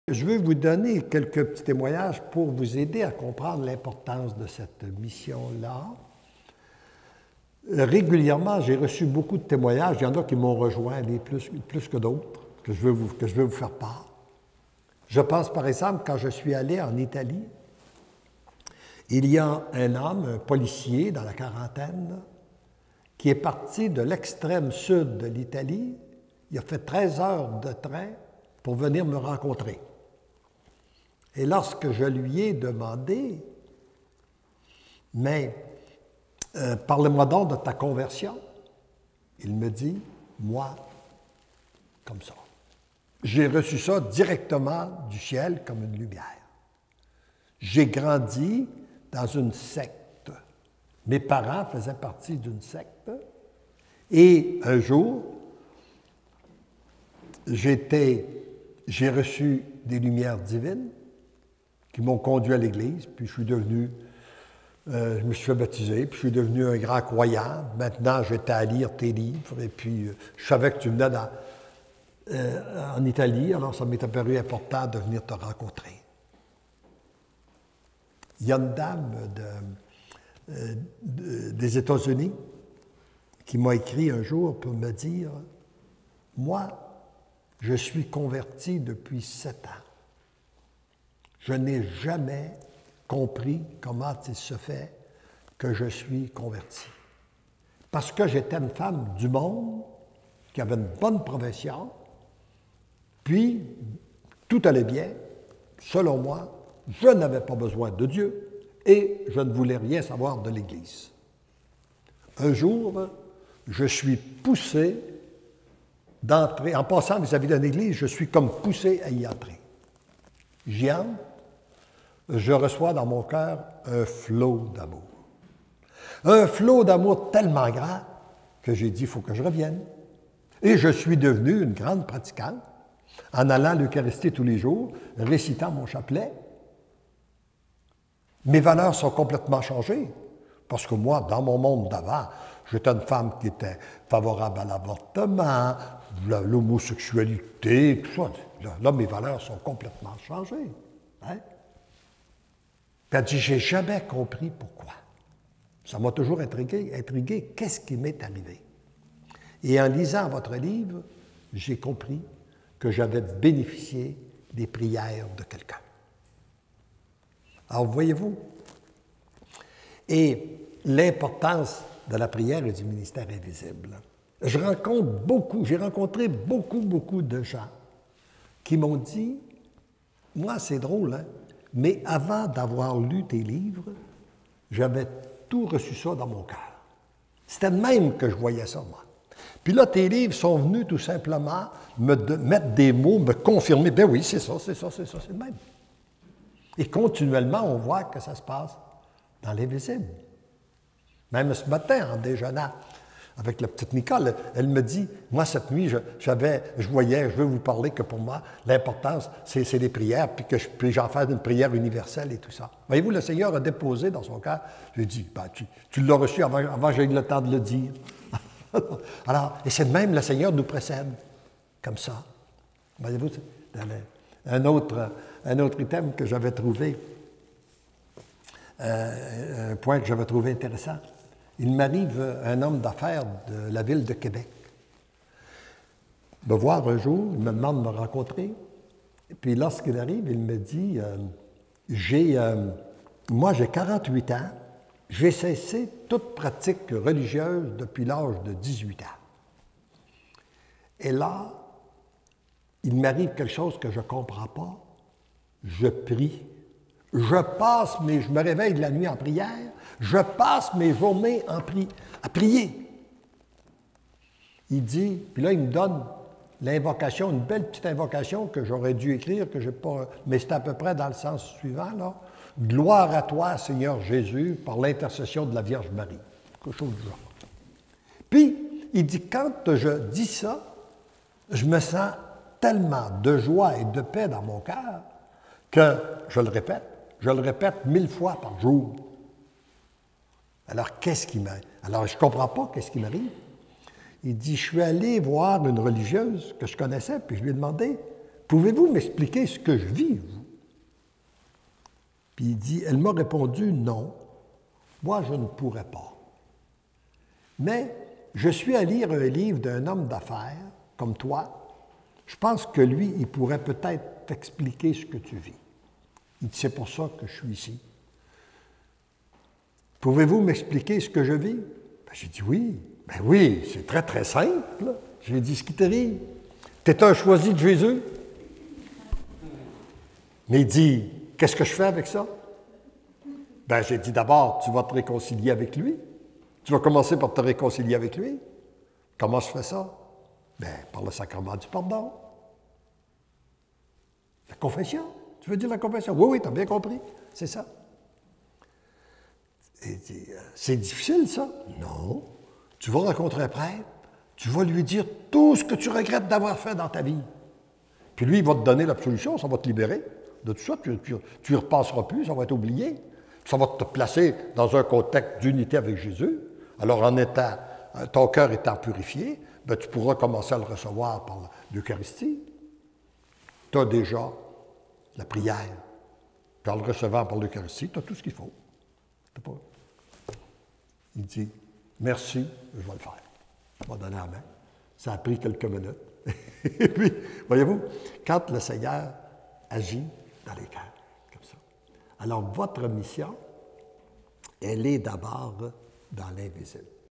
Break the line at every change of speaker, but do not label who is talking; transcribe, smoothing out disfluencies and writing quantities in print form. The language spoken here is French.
Je veux vous donner quelques petits témoignages pour vous aider à comprendre l'importance de cette mission-là. Régulièrement, j'ai reçu beaucoup de témoignages. Il y en a qui m'ont rejoint, des plus que d'autres, que je veux vous faire part. Je pense, par exemple, quand je suis allé en Italie, il y a un homme, un policier dans la quarantaine, qui est parti de l'extrême sud de l'Italie. Il a fait 13 heures de train pour venir me rencontrer. Et lorsque je lui ai demandé, mais parle-moi donc de ta conversion, il me dit, moi, comme ça. J'ai reçu ça directement du ciel comme une lumière. J'ai grandi dans une secte. Mes parents faisaient partie d'une secte. Et un jour, j'ai reçu des lumières divines qui m'ont conduit à l'Église, puis je me suis fait baptiser, puis je suis devenu un grand croyant. Maintenant, j'étais à lire tes livres, et puis je savais que tu venais en Italie, alors ça m'est apparu important de venir te rencontrer. Il y a une dame des États-Unis qui m'a écrit un jour pour me dire, moi, je suis converti depuis 7 ans. Je n'ai jamais compris comment il se fait que je suis converti. Parce que j'étais une femme du monde, qui avait une bonne profession, puis tout allait bien. Selon moi, je n'avais pas besoin de Dieu et je ne voulais rien savoir de l'Église. Un jour, je suis poussé d'entrer, en passant vis-à-vis d'une église, je suis comme poussé à y entrer. J'y entre, je reçois dans mon cœur un flot d'amour. Un flot d'amour tellement grand que j'ai dit, il faut que je revienne. Et je suis devenu une grande pratiquante, en allant à l'Eucharistie tous les jours, récitant mon chapelet. Mes valeurs sont complètement changées, parce que moi, dans mon monde d'avant, j'étais une femme qui était favorable à l'avortement, l'homosexualité, tout ça. Là, mes valeurs sont complètement changées. Hein? Puis elle dit, j'ai jamais compris pourquoi. Ça m'a toujours intrigué. Qu'est-ce qui m'est arrivé? Et en lisant votre livre, j'ai compris que j'avais bénéficié des prières de quelqu'un. Alors, voyez-vous, et l'importance de la prière et du ministère invisible. J'ai rencontré beaucoup de gens qui m'ont dit, moi, c'est drôle, hein, mais avant d'avoir lu tes livres, j'avais tout reçu ça dans mon cœur. C'était de même que je voyais ça, moi. Puis là, tes livres sont venus tout simplement mettre des mots, me confirmer, ben oui, c'est ça, c'est le même. Et continuellement, on voit que ça se passe dans l'invisible. Même ce matin, en déjeunant avec la petite Nicole, elle me dit, moi, cette nuit, je veux vous parler que pour moi, l'importance, c'est les prières, puis j'en fais une prière universelle et tout ça. Voyez-vous, le Seigneur a déposé dans son cœur, j'ai dit, ben, tu l'as reçu avant que j'aie le temps de le dire. Alors, et c'est de même, le Seigneur nous précède, comme ça. Voyez-vous, un autre item que j'avais trouvé, un point que j'avais trouvé intéressant. Il m'arrive un homme d'affaires de la ville de Québec me voir un jour, il me demande de me rencontrer. Et puis lorsqu'il arrive, il me dit, moi j'ai 48 ans, j'ai cessé toute pratique religieuse depuis l'âge de 18 ans. Et là, il m'arrive quelque chose que je ne comprends pas. Je prie. Je me réveille de la nuit en prière, je passe mes journées à prier. Il dit, puis là, il me donne l'invocation, une belle petite invocation que j'aurais dû écrire, que je n'ai pas, mais c'est à peu près dans le sens suivant, là. Gloire à toi, Seigneur Jésus, par l'intercession de la Vierge Marie. Quelque chose du genre. Puis, il dit, quand je dis ça, je me sens tellement de joie et de paix dans mon cœur que je le répète 1000 fois par jour. Alors, Alors, je ne comprends pas qu'est-ce qui m'arrive. Il dit, je suis allé voir une religieuse que je connaissais, puis je lui ai demandé, pouvez-vous m'expliquer ce que je vis, vous? Puis il dit, elle m'a répondu, non, moi je ne pourrais pas. Mais je suis à lire un livre d'un homme d'affaires, comme toi. Je pense que lui, il pourrait peut-être t'expliquer ce que tu vis. Il dit, c'est pour ça que je suis ici. Pouvez-vous m'expliquer ce que je vis? Ben, j'ai dit oui. Ben oui, c'est très, très simple. J'ai dit, ce qui t'arrive, tu es un choisi de Jésus. Mais il dit, qu'est-ce que je fais avec ça? Ben, j'ai dit, d'abord, tu vas te réconcilier avec lui. Tu vas commencer par te réconcilier avec lui. Comment je fais ça? Ben, par le sacrement du pardon. La confession. Tu veux dire la confession? Oui, oui, tu as bien compris. C'est ça. Il dit, c'est difficile, ça? Non. Tu vas rencontrer un prêtre, tu vas lui dire tout ce que tu regrettes d'avoir fait dans ta vie. Puis lui, il va te donner l'absolution, ça va te libérer de tout ça, tu y repasseras plus, ça va être oublié. Ça va te placer dans un contexte d'unité avec Jésus. Alors, ton cœur étant purifié, ben, tu pourras commencer à le recevoir par l'Eucharistie. Tu as déjà la prière. Puis en le recevant par l'Eucharistie, tu as tout ce qu'il faut. Il dit, merci, je vais le faire. Je vais donner la main. Ça a pris quelques minutes. Et puis, voyez-vous, quand le Seigneur agit dans les cœurs, comme ça. Alors, votre mission, elle est d'abord dans l'invisible.